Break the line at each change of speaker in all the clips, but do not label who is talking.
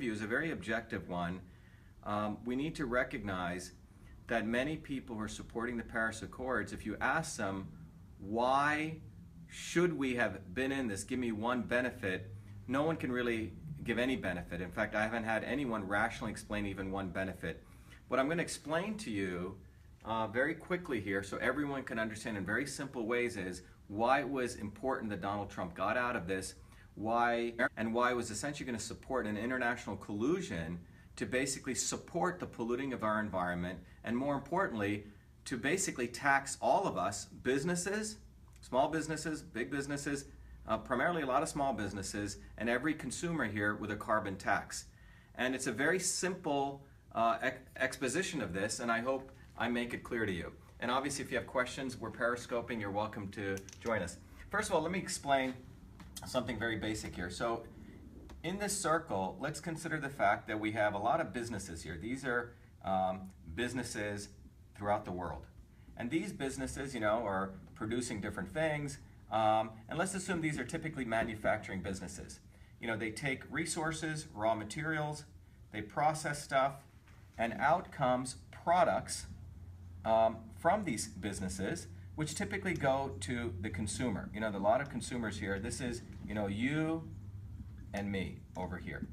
you is a very objective one. We need to recognize that many people who are supporting the Paris Accords, if you ask them, why should we have been in this, give me one benefit, no one can really give any benefit. In fact, I haven't had anyone rationally explain even one benefit. What I'm going to explain to you very quickly here so everyone can understand in very simple ways is why it was important that Donald Trump got out of this, why it was essentially going to support an international collusion to basically support the polluting of our environment, and more importantly, to basically tax all of us, businesses, small businesses, big businesses, primarily a lot of small businesses, and every consumer here with a carbon tax. And it's a very simple exposition of this, and I hope I make it clear to you. And obviously, if you have questions, we're periscoping, you're welcome to join us. First of all, let me explain something very basic here. So in this circle, let's consider the fact that we have a lot of businesses here. These are businesses throughout the world. And these businesses, you know, are producing different things. And let's assume these are typically manufacturing businesses. You know, they take resources, raw materials, they process stuff, and out comes products from these businesses, which typically go to the consumer. You know, a lot of consumers here, this is, you know, you and me over here.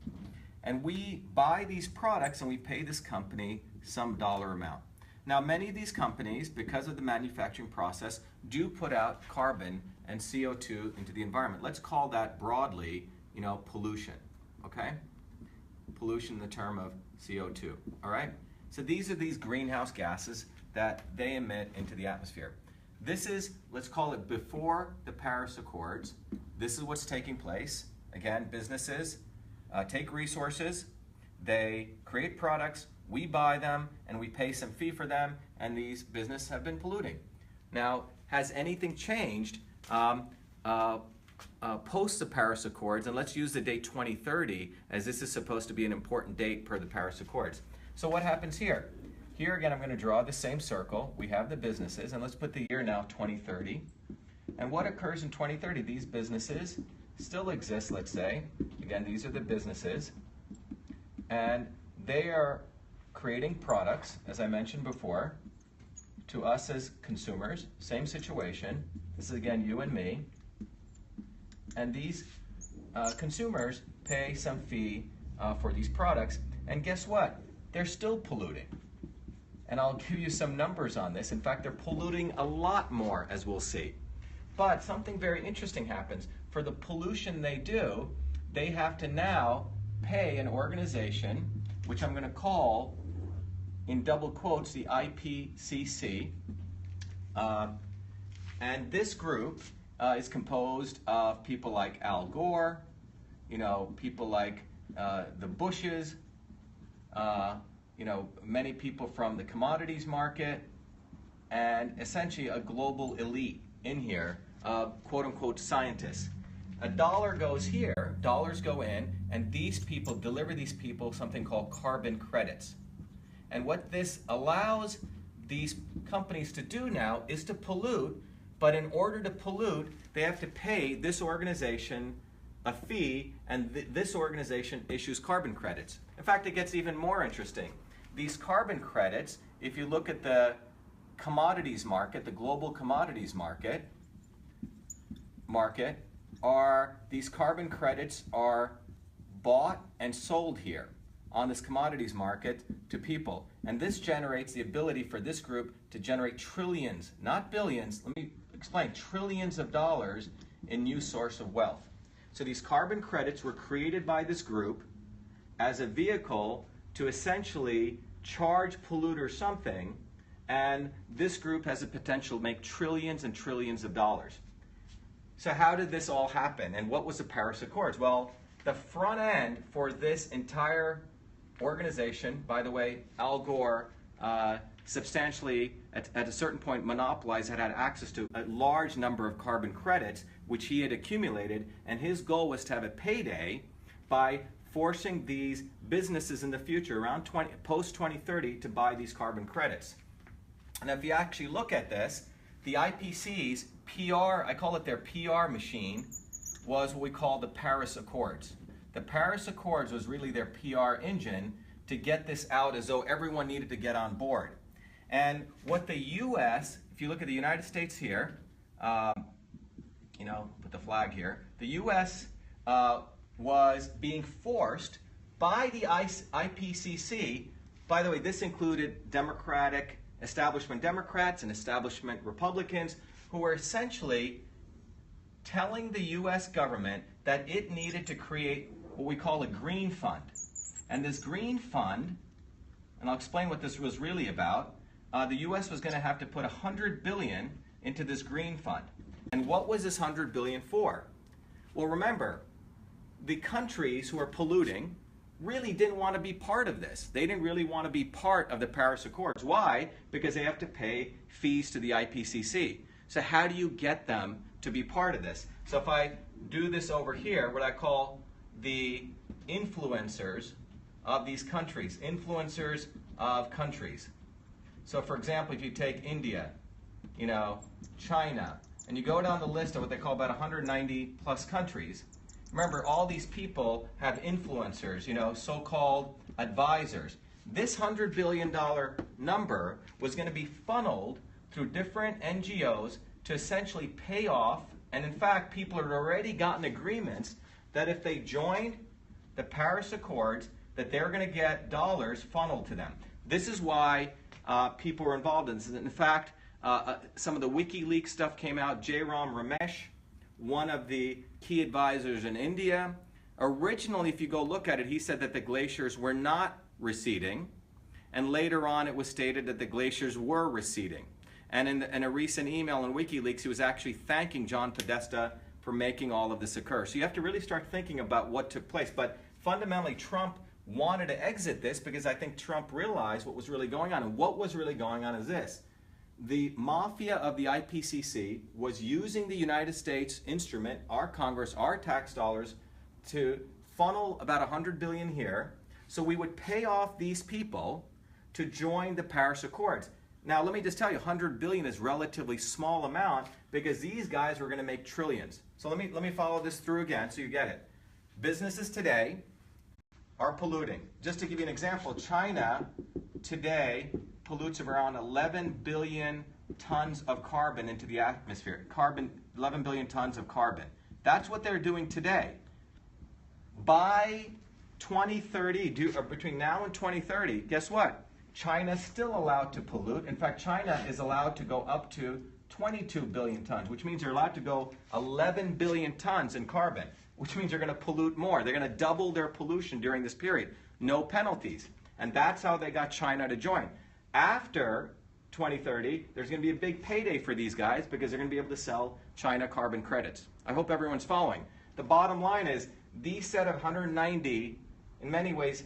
And we buy these products and we pay this company some dollar amount. Now, many of these companies, because of the manufacturing process, do put out carbon and CO2 into the environment. Let's call that broadly, you know, pollution, okay? Pollution in the term of CO2, all right? So these are these greenhouse gases that they emit into the atmosphere. This is, let's call it before the Paris Accords. This is what's taking place. Again, businesses take resources, they create products, we buy them, and we pay some fee for them, and these businesses have been polluting. Now, has anything changed post the Paris Accords? And let's use the date 2030, as this is supposed to be an important date per the Paris Accords. So what happens here? Here again, I'm going to draw the same circle. We have the businesses, and let's put the year now 2030. And what occurs in 2030? These businesses still exist, let's say. Again, these are the businesses. And they are creating products, as I mentioned before, to us as consumers. Same situation. This is, again, you and me. And these consumers pay some fee for these products. And guess what? They're still polluting. And I'll give you some numbers on this. In fact, they're polluting a lot more, as we'll see. But something very interesting happens. For the pollution they do, they have to now pay an organization, which I'm going to call, in double quotes, the IPCC. And this group is composed of people like Al Gore, you know, people like the Bushes, you know, many people from the commodities market, and essentially a global elite in here, quote-unquote scientists. A dollar goes here, dollars go in, and these people deliver these people something called carbon credits. And what this allows these companies to do now is to pollute, but in order to pollute, they have to pay this organization a fee, and this organization issues carbon credits. In fact, it gets even more interesting. These carbon credits, if you look at the commodities market, the global commodities market, these carbon credits are bought and sold here on this commodities market to people. And this generates the ability for this group to generate trillions, not billions, let me explain, trillions of dollars in new source of wealth. So these carbon credits were created by this group as a vehicle to essentially charge polluters something, and this group has a potential to make trillions and trillions of dollars. So how did this all happen, and what was the Paris Accords? Well, the front end for this entire organization, by the way, Al Gore substantially, at a certain point, monopolized, had access to a large number of carbon credits, which he had accumulated, and his goal was to have a payday by forcing these businesses in the future, around post-2030, to buy these carbon credits. And if you actually look at this, the IPCC's PR, I call it their PR machine, was what we call the Paris Accords. The Paris Accords was really their PR engine to get this out as though everyone needed to get on board. And what the U.S., if you look at the United States here, put the flag here, the U.S. Was being forced by the IPCC. By the way, this included establishment Democrats and establishment Republicans who were essentially telling the U.S. government that it needed to create what we call a green fund. And this green fund, and I'll explain what this was really about, the U.S. was going to have to put $100 billion into this green fund. And what was this $100 billion for? Well, remember, the countries who are polluting really didn't want to be part of this. They didn't really want to be part of the Paris Accords. Why? Because they have to pay fees to the IPCC. So how do you get them to be part of this? So if I do this over here, what I call the influencers of these countries, influencers of countries. So for example, if you take India, China, and you go down the list of what they call about 190 plus countries, remember all these people have influencers, so-called advisors. This $100 billion number was going to be funneled through different NGOs to essentially pay off, and in fact people had already gotten agreements that if they joined the Paris Accords, that they're going to get dollars funneled to them. This is why people were involved in this. In fact, some of the WikiLeaks stuff came out. Jairam Ramesh, one of the key advisors in India, originally, if you go look at it, he said that the glaciers were not receding, and later on it was stated that the glaciers were receding. And in a recent email in WikiLeaks, he was actually thanking John Podesta for making all of this occur. So you have to really start thinking about what took place. But fundamentally, Trump wanted to exit this because I think Trump realized what was really going on. And what was really going on is this. The mafia of the IPCC was using the United States instrument, our Congress, our tax dollars, to funnel about $100 billion here. So we would pay off these people to join the Paris Accords. Now, let me just tell you, $100 billion is a relatively small amount because these guys were going to make trillions. So let me follow this through again so you get it. Businesses today are polluting. Just to give you an example, China today pollutes around 11 billion tons of carbon into the atmosphere. 11 billion tons of carbon. That's what they're doing today. By 2030, or between now and 2030, guess what? China's still allowed to pollute. In fact, China is allowed to go up to 22 billion tons, which means they're allowed to go 11 billion tons in carbon, which means they're going to pollute more. They're going to double their pollution during this period. No penalties. And that's how they got China to join. After 2030, there's going to be a big payday for these guys because they're going to be able to sell China carbon credits. I hope everyone's following. The bottom line is these set of 190, in many ways,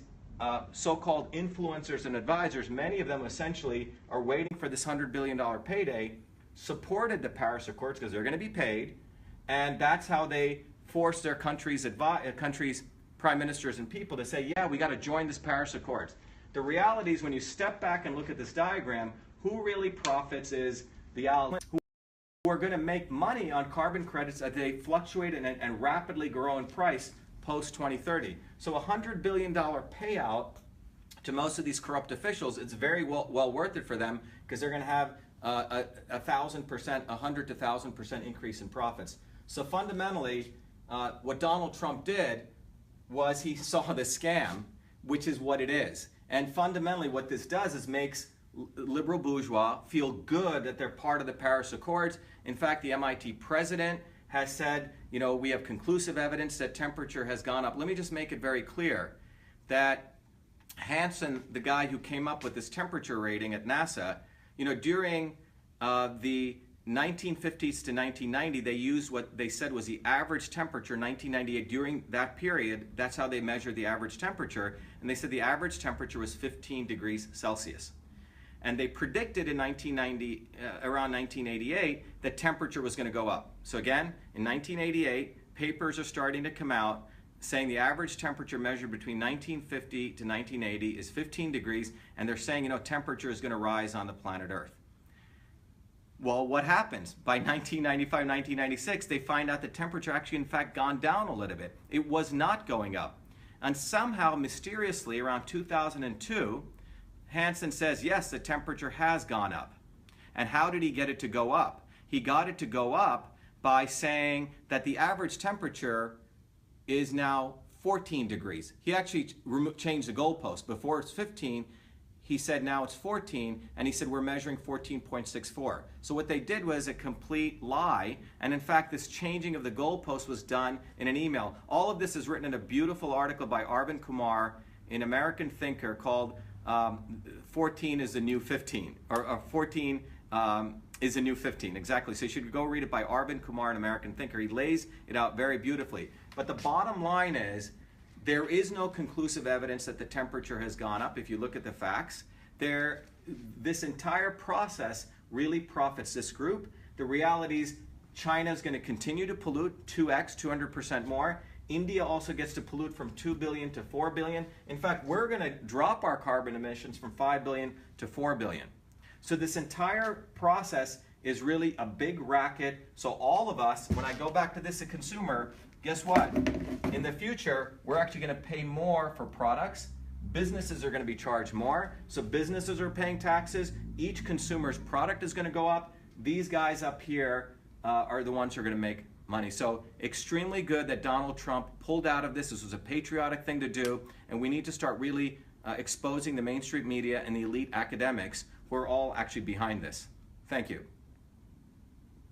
so-called influencers and advisors, many of them essentially are waiting for this $100 billion payday, supported the Paris Accords because they're going to be paid, and that's how they forced their countries' prime ministers and people to say, yeah, we got to join this Paris Accords. The reality is when you step back and look at this diagram, who really profits is the allies who are going to make money on carbon credits as they fluctuate and rapidly grow in price post-2030. So a $100 billion payout to most of these corrupt officials, it's very well worth it for them because they're going to have a 1,000%, 100 to 1,000% increase in profits. So fundamentally, what Donald Trump did was he saw the scam, which is what it is. And fundamentally what this does is makes liberal bourgeois feel good that they're part of the Paris Accords. In fact, the MIT president has said, we have conclusive evidence that temperature has gone up. Let me just make it very clear that Hansen, the guy who came up with this temperature rating at NASA, during the 1950s to 1990, they used what they said was the average temperature, 1998. During that period, that's how they measured the average temperature. And they said the average temperature was 15 degrees Celsius. And they predicted in around 1988 that temperature was going to go up. So again, in 1988, papers are starting to come out saying the average temperature measured between 1950 to 1980 is 15 degrees, and they're saying, temperature is going to rise on the planet Earth. Well, what happens? By 1995, 1996, they find out the temperature actually, in fact, gone down a little bit. It was not going up. And somehow, mysteriously, around 2002, Hansen says, yes, the temperature has gone up. And how did he get it to go up? He got it to go up by saying that the average temperature is now 14 degrees. He actually changed the goalpost. Before it's 15, he said now it's 14, and he said we're measuring 14.64. So what they did was a complete lie, and in fact this changing of the goalpost was done in an email. All of this is written in a beautiful article by Arvind Kumar in American Thinker called 14 is the new 15, or 14 is the new 15, exactly. So you should go read it by Arvind Kumar, an American Thinker. He lays it out very beautifully. But the bottom line is, there is no conclusive evidence that the temperature has gone up. If you look at the facts, this entire process really profits this group. The reality is China is going to continue to pollute 2x, 200% more. India also gets to pollute from 2 billion to 4 billion. In fact, we're going to drop our carbon emissions from 5 billion to 4 billion. So this entire process is really a big racket. So all of us, when I go back to this as a consumer, guess what? In the future, we're actually going to pay more for products. Businesses are going to be charged more. So businesses are paying taxes. Each consumer's product is going to go up. These guys up here are the ones who are going to make money. So extremely good that Donald Trump pulled out of this. This was a patriotic thing to do. And we need to start really exposing the mainstream media and the elite academics who are all actually behind this. Thank you.